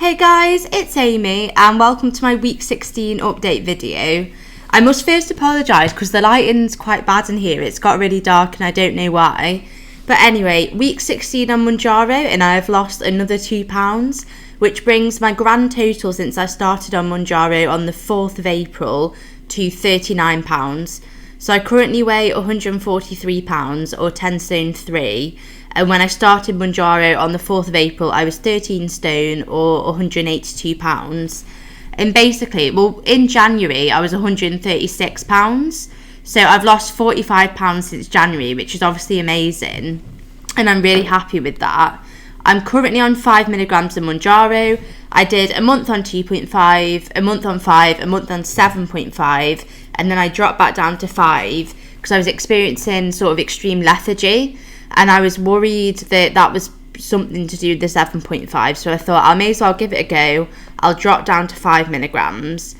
Hey guys, it's Amy and welcome to my week 16 update video. I must first apologise because the lighting's quite bad in here. It's got really dark and I don't know why. But anyway, week 16 on Mounjaro and I have lost another £2, which brings my grand total since I started on Mounjaro on the 4th of April to £39. So I currently weigh £143 or 10 stone 3. And when I started Mounjaro on the 4th of April, I was 13 stone or £182. And basically, in January, I was £136. So I've lost £45 since January, which is obviously amazing. And I'm really happy with that. I'm currently on 5 milligrams of Mounjaro. I did a month on 2.5, a month on 5, a month on 7.5. And then I dropped back down to 5 because I was experiencing sort of extreme lethargy. And I was worried that was something to do with the 7.5. So I thought I may as well give it a go. I'll drop down to 5 milligrams.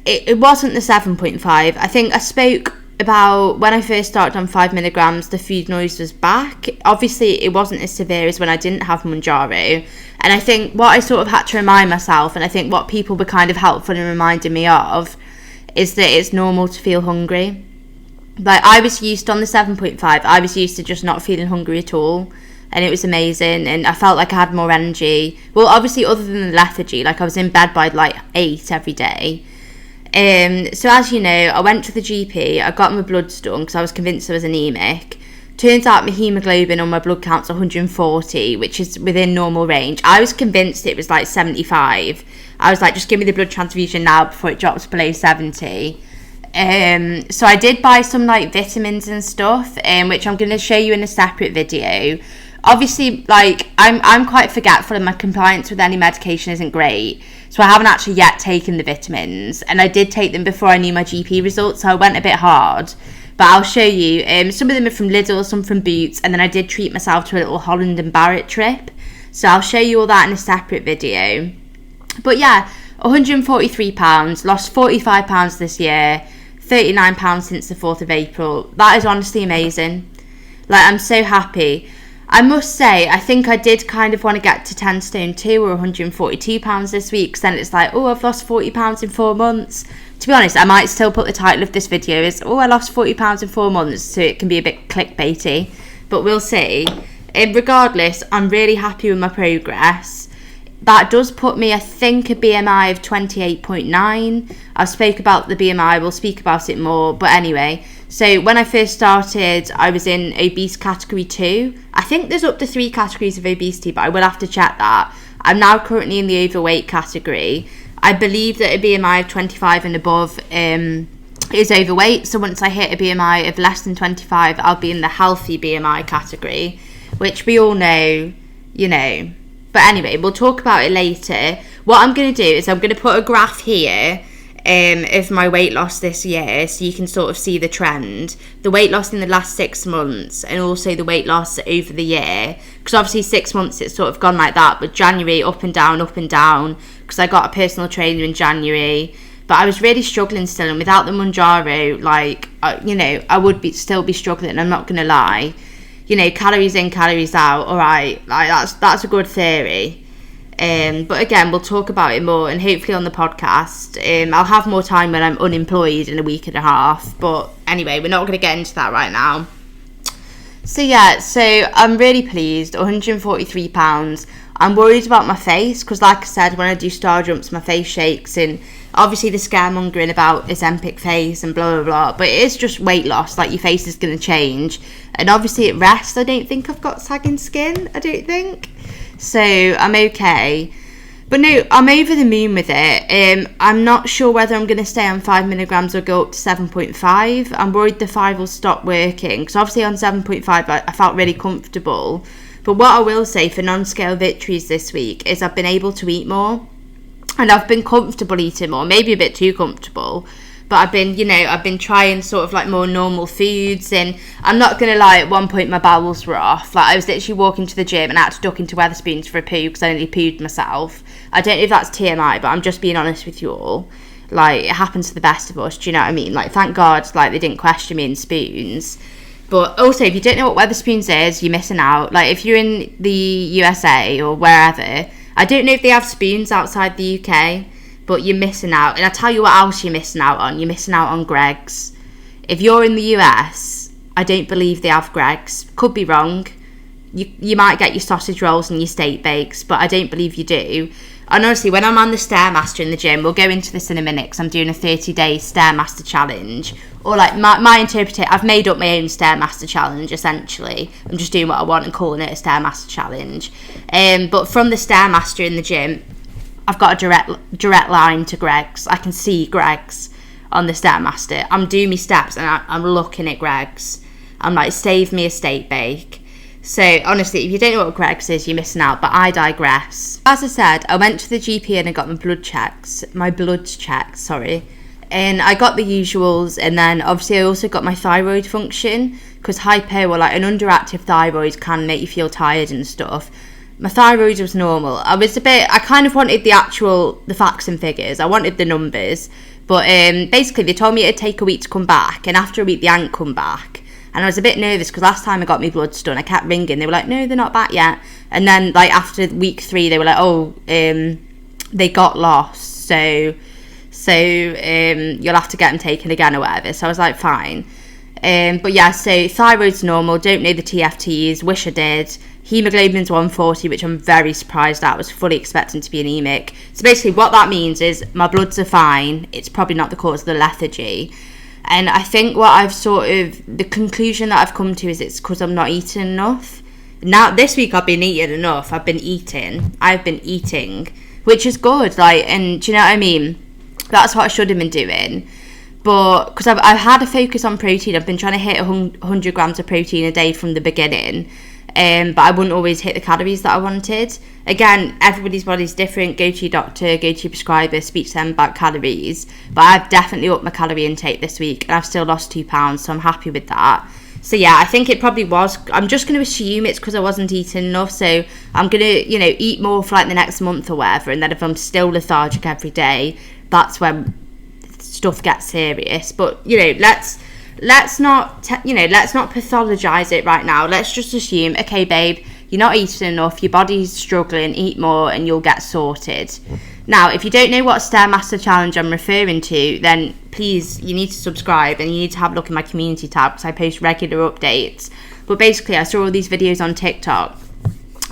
It wasn't the 7.5. I think I spoke about when I first started on 5 milligrams, the food noise was back. Obviously, it wasn't as severe as when I didn't have Mounjaro. And I think what I sort of had to remind myself, and I think what people were kind of helpful in reminding me of, is that it's normal to feel hungry. Like, I was used on the 7.5, I was used to just not feeling hungry at all. And it was amazing. And I felt like I had more energy. Well, obviously, other than the lethargy, like I was in bed by like 8 every day. So as you know, I went to the GP, I got my bloods done because I was convinced I was anemic. Turns out my haemoglobin on my blood count's 140, which is within normal range. I was convinced it was like 75. I was like, just give me the blood transfusion now before it drops below 70. So I did buy some like vitamins and stuff, which I'm going to show you in a separate video. Obviously, like I'm quite forgetful and my compliance with any medication isn't great. So I haven't actually yet taken the vitamins, and I did take them before I knew my GP results, so I went a bit hard. But I'll show you. Some of them are from Lidl, some from Boots, and then I did treat myself to a little Holland and Barrett trip. So I'll show you all that in a separate video. But yeah, £143, lost £45 this year, £39 since the 4th of April. That is honestly amazing. Like, I'm so happy. I must say, I think I did kind of want to get to 10 stone 2 or £142 this week, because then it's like, oh, I've lost £40 in 4 months. To be honest, I might still put the title of this video as, oh, I lost £40 in 4 months, so it can be a bit clickbaity, but we'll see. Regardless, I'm really happy with my progress. That does put me, I think, a BMI of 28.9. I've spoke about the BMI, we'll speak about it more, but anyway. So when I first started, I was in obese category 2. I think there's up to 3 categories of obesity, but I will have to check that. I'm now currently in the overweight category. I believe that a BMI of 25 and above is overweight. So once I hit a BMI of less than 25, I'll be in the healthy BMI category, which we all know, you know. But anyway, we'll talk about it later. What I'm going to do is I'm going to put a graph here of my weight loss this year, so you can sort of see the trend, the weight loss in the last 6 months, and also the weight loss over the year, because obviously 6 months it's sort of gone like that, but January up and down, because I got a personal trainer in January, but I was really struggling still, and without the Mounjaro, like, you know, I would still be struggling, I'm not gonna lie. You know, calories in, calories out, alright, like that's a good theory. But again, we'll talk about it more, and hopefully on the podcast. I'll have more time when I'm unemployed in a week and a half. But anyway, we're not going to get into that right now. So yeah, so I'm really pleased, £143. I'm worried about my face, because like I said, when I do star jumps, my face shakes, and obviously the scaremongering about Ozempic face and blah, blah, blah. But it is just weight loss, like your face is going to change. And obviously at rest, I don't think I've got sagging skin, I don't think. So I'm okay. But no, I'm over the moon with it. I'm not sure whether I'm going to stay on 5 milligrams or go up to 7.5. I'm worried the 5 will stop working, because obviously on 7.5 I felt really comfortable. But what I will say for non-scale victories this week is I've been able to eat more, and I've been comfortable eating more, maybe a bit too comfortable. But I've been trying sort of like more normal foods, and I'm not going to lie, at one point my bowels were off. Like, I was literally walking to the gym and I had to duck into Wetherspoons for a poo because I only pooed myself. I don't know if that's TMI, but I'm just being honest with you all. Like, it happens to the best of us, do you know what I mean? Like, thank God, like, they didn't question me in spoons. But also, if you don't know what Wetherspoons is, you're missing out. Like, if you're in the USA or wherever, I don't know if they have spoons outside the UK, but you're missing out. And I tell you what else you're missing out on. You're missing out on Greggs. If you're in the US, I don't believe they have Greggs. Could be wrong. You might get your sausage rolls and your steak bakes, but I don't believe you do. And honestly, when I'm on the stairmaster in the gym, we'll go into this in a minute because I'm doing a 30-day stairmaster challenge. Or like my interpretation, I've made up my own stairmaster challenge essentially. I'm just doing what I want and calling it a stairmaster challenge. But from the stairmaster in the gym, I've got a direct line to Greggs. I can see Greggs on the stairmaster. I'm doing my steps and I'm looking at Greggs. I'm like, save me a steak bake. So honestly, if you don't know what Greggs is, you're missing out, but I digress. As I said, I went to the GP and I got my bloods checked, and I got the usuals, and then obviously I also got my thyroid function, because hypo or like an underactive thyroid can make you feel tired and stuff. My thyroid was normal. I kind of wanted the facts and figures. I wanted the numbers, but basically they told me it'd take a week to come back, and after a week they hadn't come back. And I was a bit nervous because last time I got my bloods done, I kept ringing. They were like, no, they're not back yet. And then like after week 3, they were like, oh, they got lost. So you'll have to get them taken again or whatever. So I was like, fine. But yeah, so thyroid's normal. Don't know the TFTs. Wish I did. Hemoglobin's 140, which I'm very surprised at. I was fully expecting to be anemic. So basically what that means is my bloods are fine. It's probably not the cause of the lethargy. And I think the conclusion that I've come to is it's because I'm not eating enough. Now, this week I've been eating enough. I've been eating, which is good. Like, and do you know what I mean? That's what I should have been doing. But, because I've had a focus on protein. I've been trying to hit 100 grams of protein a day from the beginning. But I wouldn't always hit the calories that I wanted. Again, everybody's body's different. Go to your doctor, go to your prescriber, speak to them about calories. But I've definitely upped my calorie intake this week, and I've still lost 2 pounds, so I'm happy with that. So yeah, I think it probably was. I'm just going to assume it's because I wasn't eating enough. So I'm going to, eat more for like the next month or whatever. And then if I'm still lethargic every day, that's when stuff gets serious. But let's not pathologize it right now. Let's just assume, okay, babe, you're not eating enough, your body's struggling, eat more and you'll get sorted. Now, if you don't know what Stairmaster Challenge I'm referring to, then please, you need to subscribe and you need to have a look in my community tab because I post regular updates. But basically, I saw all these videos on TikTok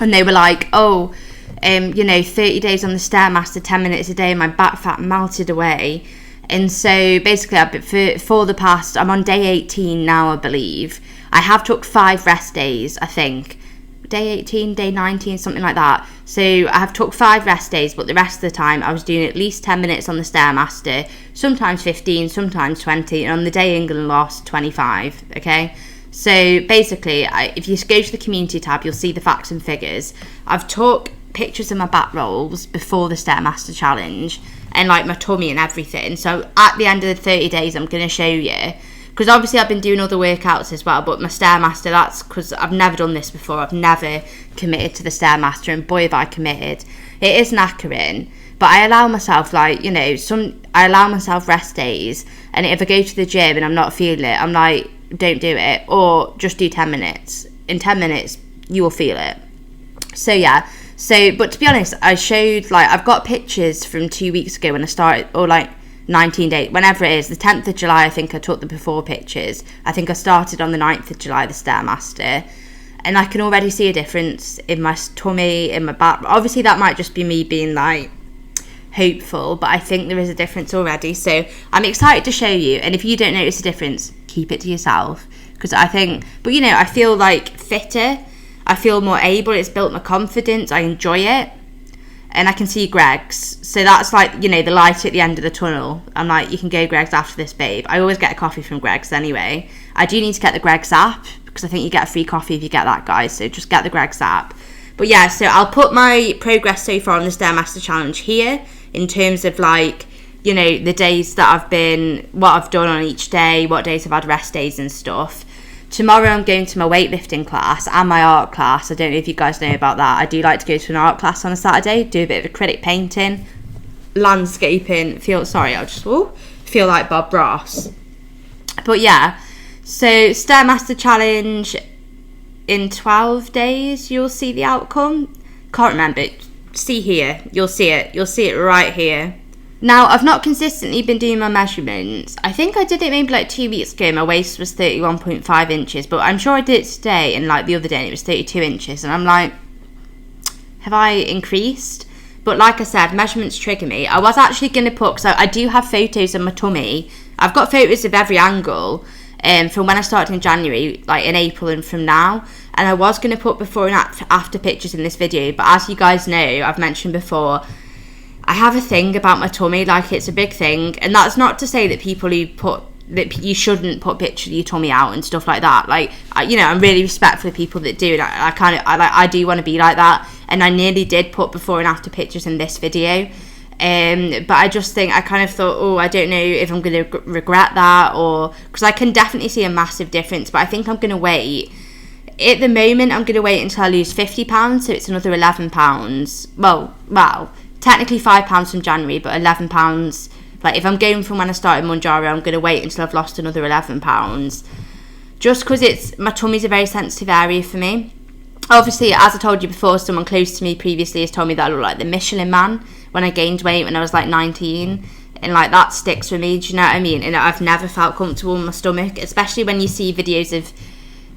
and they were like, 30 days on the Stairmaster, 10 minutes a day, my back fat melted away. And so basically, I'm on day 18 now, I believe. I have took 5 rest days, I think. Day 18, day 19, something like that. So I have took 5 rest days, but the rest of the time I was doing at least 10 minutes on the Stairmaster, sometimes 15, sometimes 20, and on the day England lost, 25, okay? So basically, if you go to the community tab, you'll see the facts and figures. I've took pictures of my back rolls before the Stairmaster Challenge, and like my tummy and everything. So at the end of the 30 days, I'm going to show you. Because obviously I've been doing other workouts as well, but my Stairmaster, that's because I've never done this before. I've never committed to the Stairmaster, and boy have I committed. It is knackering, but I allow myself I allow myself rest days, and if I go to the gym and I'm not feeling it, I'm like, don't do it, or just do 10 minutes. In 10 minutes, you will feel it. So yeah. But to be honest, I showed, I've got pictures from 2 weeks ago when I started, or 19 days, whenever it is, the 10th of July, I think I took the before pictures. I think I started on the 9th of July, the Stairmaster, and I can already see a difference in my tummy, in my back. Obviously, that might just be me being, hopeful, but I think there is a difference already, so I'm excited to show you, and if you don't notice a difference, keep it to yourself, because I think, I feel, fitter, I feel more able, it's built my confidence, I enjoy it. And I can see Greggs. So that's the light at the end of the tunnel. I'm like, you can go Greggs after this, babe. I always get a coffee from Greggs anyway. I do need to get the Greggs app because I think you get a free coffee if you get that, guys. So just get the Greggs app. But yeah, so I'll put my progress so far on the Stairmaster Challenge here in terms of the days that I've been, what I've done on each day, what days I've had rest days and stuff. Tomorrow I'm going to my weightlifting class and my art class. I don't know if you guys know about that. I do like to go to an art class on a Saturday, do a bit of acrylic painting, landscaping, feel like Bob Ross. But yeah, so Stairmaster Challenge, in 12 days you'll see the outcome. Can't remember, see here. You'll see it. You'll see it right here. Now, I've not consistently been doing my measurements. I think I did it maybe like 2 weeks ago. My waist was 31.5 inches, but I'm sure I did it today and like the other day and it was 32 inches. And I'm like, have I increased? But like I said, measurements trigger me. I was actually going to put, because I do have photos of my tummy. I've got photos of every angle from when I started in January, like in April and from now. And I was going to put before and after pictures in this video. But as you guys know, I've mentioned before, I have a thing about my tummy, like it's a big thing. And that's not to say that people who that you shouldn't put pictures of your tummy out and stuff like that. Like, I'm really respectful of people that do it. I do want to be like that. And I nearly did put before and after pictures in this video. But I just think, I kind of thought, I don't know if I'm going to regret that, or because I can definitely see a massive difference. But I think I'm going to wait. At the moment, I'm going to wait until I lose £50, so it's another £11. Well, technically £5 from January, but £11. Like, if I'm going from when I started Mounjaro, I'm going to wait until I've lost another £11. Just because my tummy's a very sensitive area for me. Obviously, as I told you before, someone close to me previously has told me that I look like the Michelin Man when I gained weight when I was like 19. And like, that sticks with me, do you know what I mean? And I've never felt comfortable in my stomach, especially when you see videos of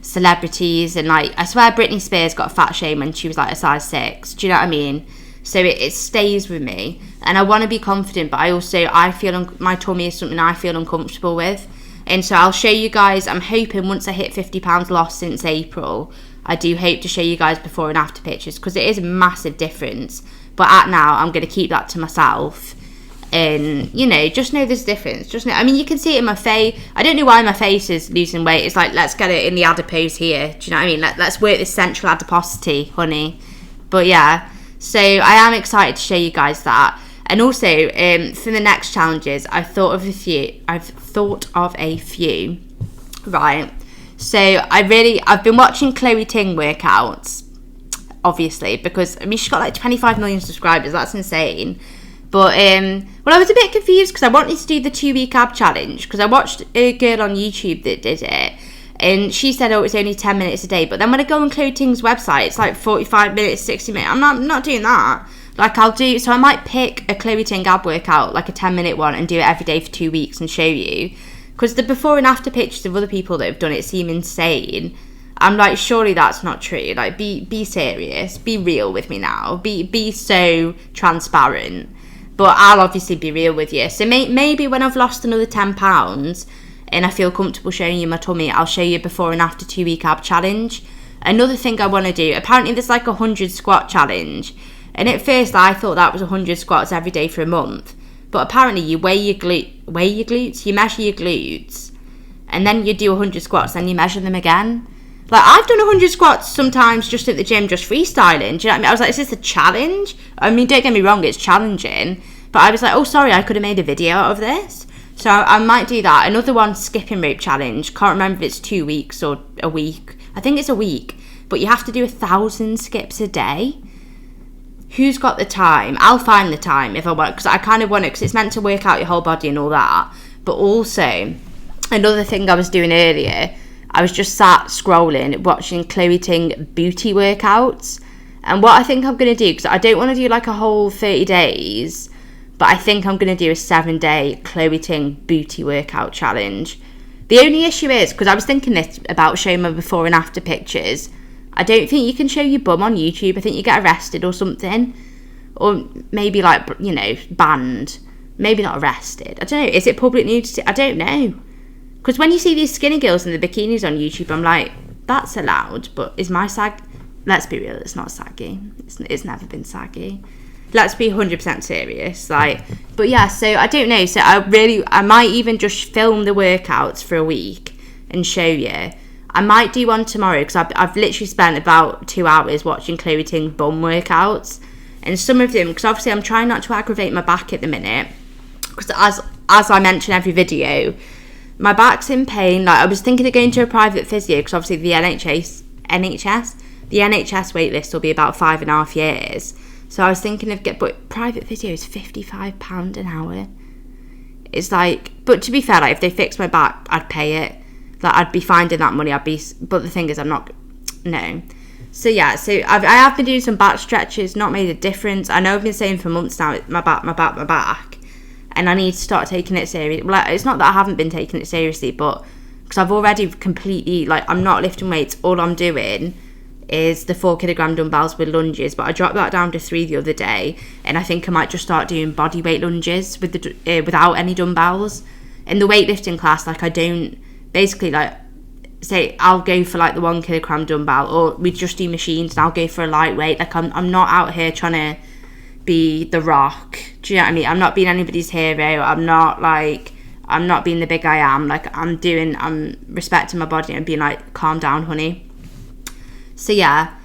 celebrities. And like, I swear Britney Spears got fat shame when she was like a size 6. Do you know what I mean? So it stays with me, and I want to be confident, but I feel my tummy is something I feel uncomfortable with. And so I'll show you guys, I'm hoping once I hit £50 lost since April, I do hope to show you guys before and after pictures, because it is a massive difference. But at now, I'm going to keep that to myself. And, just know there's a difference. You can see it in my face. I don't know why my face is losing weight. It's like, let's get it in the adipose here. Do you know what I mean? Let's work this central adiposity, honey. But yeah, so I am excited to show you guys that. And also, for the next challenges, I've thought of a few, right? So I've been watching Chloe Ting workouts, obviously, because she's got like 25 million subscribers. That's insane. But I was a bit confused because I wanted to do the 2-week ab challenge, because I watched a girl on YouTube that did it, and she said, it's only 10 minutes a day. But then when I go on Chloe Ting's website, it's like 45 minutes, 60 minutes. I'm not doing that. Like, so I might pick a Chloe Ting ab workout, like a 10-minute one, and do it every day for 2 weeks and show you. Because the before and after pictures of other people that have done it seem insane. I'm like, surely that's not true. Like, be serious. Be real with me now. Be so transparent. But I'll obviously be real with you. So maybe when I've lost another £10 and I feel comfortable showing you my tummy, I'll show you before and after 2-week ab challenge. Another thing I want to do, apparently there's like a 100 squat challenge. And at first I thought that was 100 squats every day for a month. But apparently you weigh your glutes, you measure your glutes, and then you do 100 squats, then you measure them again. Like, I've done 100 squats sometimes just at the gym, just freestyling. Do you know what I mean? I was like, is this a challenge? I mean, don't get me wrong, it's challenging. But I was like, sorry, I could have made a video out of this. So I might do that. Another one, skipping rope challenge. Can't remember if it's 2 weeks or a week. I think it's a week. But you have to do 1,000 skips a day. Who's got the time? I'll find the time if I want, because I kind of want it, because it's meant to work out your whole body and all that. But also, another thing I was doing earlier, I was just sat scrolling, watching Chloe Ting booty workouts. And what I think I'm going to do, because I don't want to do like a whole 30 days, but I think I'm going to do a 7-day Chloe Ting booty workout challenge. The only issue is, because I was thinking this about showing my before and after pictures, I don't think you can show your bum on YouTube. I think you get arrested or something. Or maybe like, banned. Maybe not arrested. I don't know. Is it public nudity? I don't know. Because when you see these skinny girls in the bikinis on YouTube, I'm like, that's allowed. But is my sag... Let's be real, it's not saggy. It's never been saggy. Let's be 100% serious. Like, but yeah, so I don't know. So I might even just film the workouts for a week and show you. I might do one tomorrow, because I've literally spent about 2 hours watching Chloe Ting bum workouts. And some of them, because obviously I'm trying not to aggravate my back at the minute. Because as I mention every video, my back's in pain. Like, I was thinking of going to a private physio, because obviously the NHS wait list will be about 5.5 years. So I was thinking of but private physio is £55 an hour. It's like, but to be fair, like, if they fix my back, I'd pay it. Like, I'd be finding that money. But the thing is, I'm not. No. So yeah, so I have been doing some back stretches, not made a difference. I know I've been saying for months now, my back, and I need to start taking it seriously. Well, it's not that I haven't been taking it seriously, but because I've already completely, like, I'm not lifting weights. All I'm doing is the 4 kilogram dumbbells with lunges, but I dropped that down to 3 the other day, and I think I might just start doing body weight lunges with the without any dumbbells. In the weightlifting class, like, I don't basically, like, say I'll go for like the 1 kilogram dumbbell, or we just do machines and I'll go for a lightweight. Like, I'm not out here trying to be the Rock. Do you know what I mean? I'm not being anybody's hero. I'm not being the big I am. Like, I'm respecting my body and being like, calm down, honey. So yeah,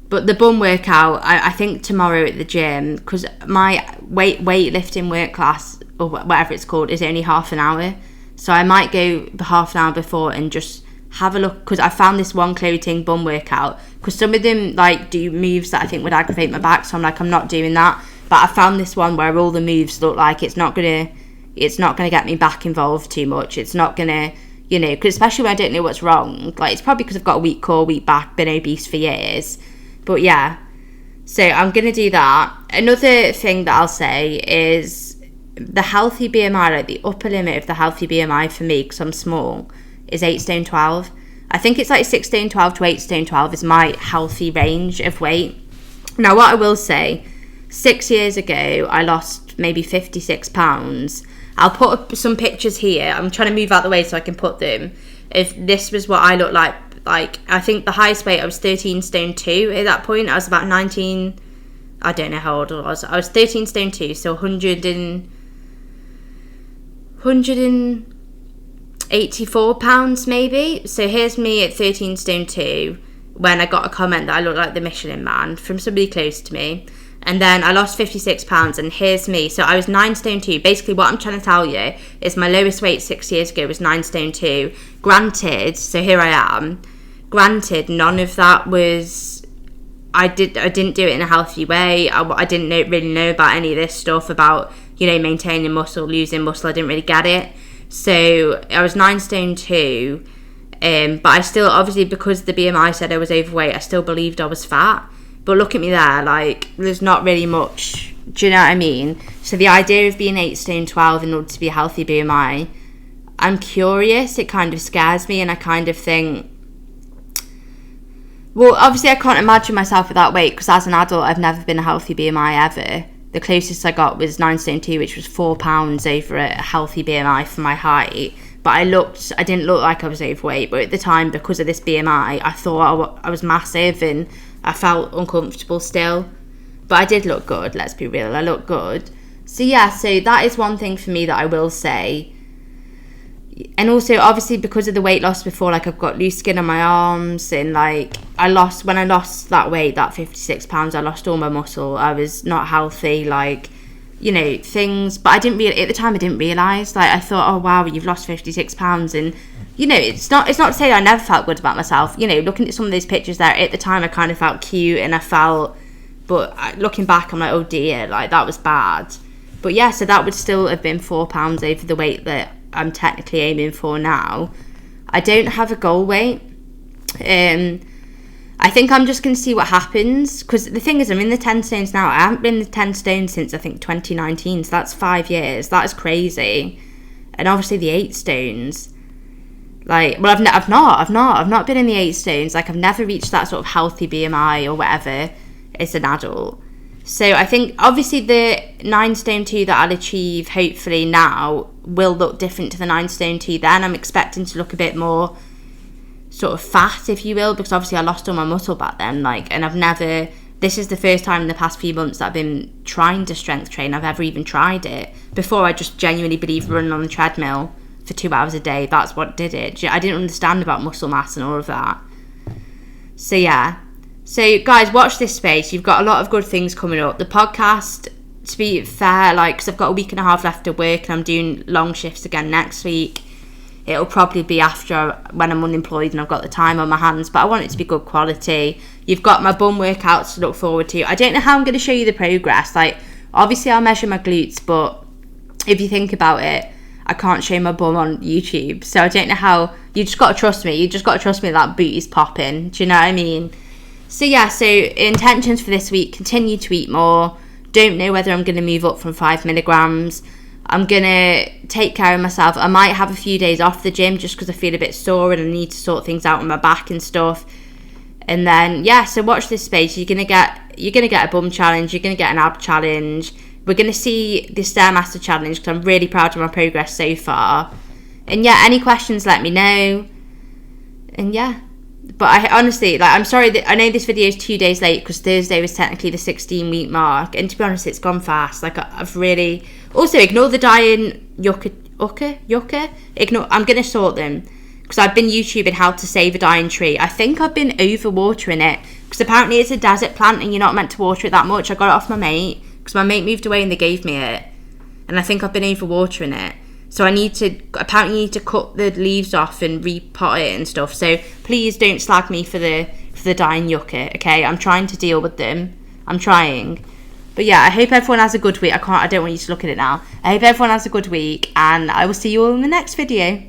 but the bum workout, I think tomorrow at the gym, because my weightlifting work class, or whatever it's called, is only half an hour. So I might go half an hour before and just have a look, because I found this one clothing bum workout, because some of them like do moves that I think would aggravate my back, so I'm like, I'm not doing that. But I found this one where all the moves look like it's not gonna get me back involved too much. It's not gonna, you know, because especially when I don't know what's wrong, like, it's probably because I've got a weak core, weak back, been obese for years. But yeah, so I'm gonna do that. Another thing that I'll say is the healthy BMI, like the upper limit of the healthy BMI for me, because I'm small, is 8 stone 12. I think it's like 6 stone 12 to 8 stone 12 is my healthy range of weight. Now, what I will say, 6 years ago, I lost maybe 56 pounds. I'll put up some pictures here. I'm trying to move out the way so I can put them. If this was what I looked like, I think the highest weight, I was 13 stone 2 at that point. I was about 19, I don't know how old I was. I was 13 stone 2, so 184 pounds maybe. So here's me at 13 stone 2 when I got a comment that I looked like the Michelin Man from somebody close to me. And then I lost 56 pounds, and here's me. So I was 9 stone 2. Basically, what I'm trying to tell you is my lowest weight 6 years ago was 9 stone 2. Granted, so here I am. Granted, none of that was, I didn't do it in a healthy way. I didn't really know about any of this stuff about, you know, maintaining muscle, losing muscle. I didn't really get it. So I was 9 stone 2, but I still, obviously, because the BMI said I was overweight, I still believed I was fat. But look at me there, like, there's not really much, do you know what I mean? So the idea of being 8 stone 12 in order to be a healthy BMI, I'm curious, it kind of scares me, and I kind of think, well, obviously I can't imagine myself at that weight, because as an adult, I've never been a healthy BMI ever. The closest I got was 9 stone 2, which was 4 pounds over a healthy BMI for my height. But I didn't look like I was overweight, but at the time, because of this BMI, I thought I was massive, and I felt uncomfortable still. But I did look good, let's be real, I looked good. So yeah, so that is one thing for me that I will say. And also, obviously, because of the weight loss before, like, I've got loose skin on my arms, and like, when I lost that weight, that 56 pounds, I lost all my muscle. I was not healthy, like, you know, things. But at the time I didn't realise, like, I thought, oh wow, you've lost 56 pounds, and you know, it's not to say that I never felt good about myself. You know, looking at some of those pictures there, at the time I kind of felt cute, and but looking back, I'm like, oh dear, like, that was bad. But yeah, so that would still have been 4 pounds over the weight that I'm technically aiming for now. I don't have a goal weight. I think I'm just going to see what happens, because the thing is, I'm in the 10 stones now. I haven't been in the 10 stones since I think 2019, so that's 5 years. That is crazy. And obviously the 8 stones, like, well, I've not been in the 8 stones. Like, I've never reached that sort of healthy BMI or whatever as an adult. So I think obviously the 9 stone 2 that I'll achieve hopefully now will look different to the 9 stone 2 then. I'm expecting to look a bit more sort of fat, if you will, because obviously I lost all my muscle back then, like, and this is the first time in the past few months that I've been trying to strength train. I've ever even tried it. Before, I just genuinely believed running on the treadmill for 2 hours a day, that's what did it. I didn't understand about muscle mass and all of that. So yeah, so guys, watch this space. You've got a lot of good things coming up. The podcast, to be fair, like, because I've got a week and a half left of work, and I'm doing long shifts again next week. It'll probably be after, when I'm unemployed and I've got the time on my hands, but I want it to be good quality. You've got my bum workouts to look forward to. I don't know how I'm going to show you the progress. Like, obviously I'll measure my glutes, but if you think about it, I can't show my bum on YouTube. So I don't know how, you just got to trust me. You just got to trust me that booty's popping. Do you know what I mean? So yeah, so intentions for this week: continue to eat more. Don't know whether I'm going to move up from 5 milligrams. I'm going to take care of myself. I might have a few days off the gym just because I feel a bit sore and I need to sort things out on my back and stuff. And then, yeah, so watch this space. You're gonna get a bum challenge. You're going to get an ab challenge. We're going to see the stairmaster challenge because I'm really proud of my progress so far. And yeah, any questions, let me know. And yeah. But I honestly, like, I'm sorry that I know this video is 2 days late because Thursday was technically the 16-week mark. And to be honest, it's gone fast. Like, I've really... Also, ignore the dying yucca. Ignore... I'm going to sort them. Because I've been YouTubing how to save a dying tree. I think I've been over-watering it. Because apparently it's a desert plant and you're not meant to water it that much. I got it off my mate. Because my mate moved away and they gave me it. And I think I've been over-watering it. So apparently you need to cut the leaves off and repot it and stuff. So please don't slag me for the dying yucca, okay? I'm trying to deal with them. I'm trying. But yeah, I hope everyone has a good week. I don't want you to look at it now. I hope everyone has a good week and I will see you all in the next video.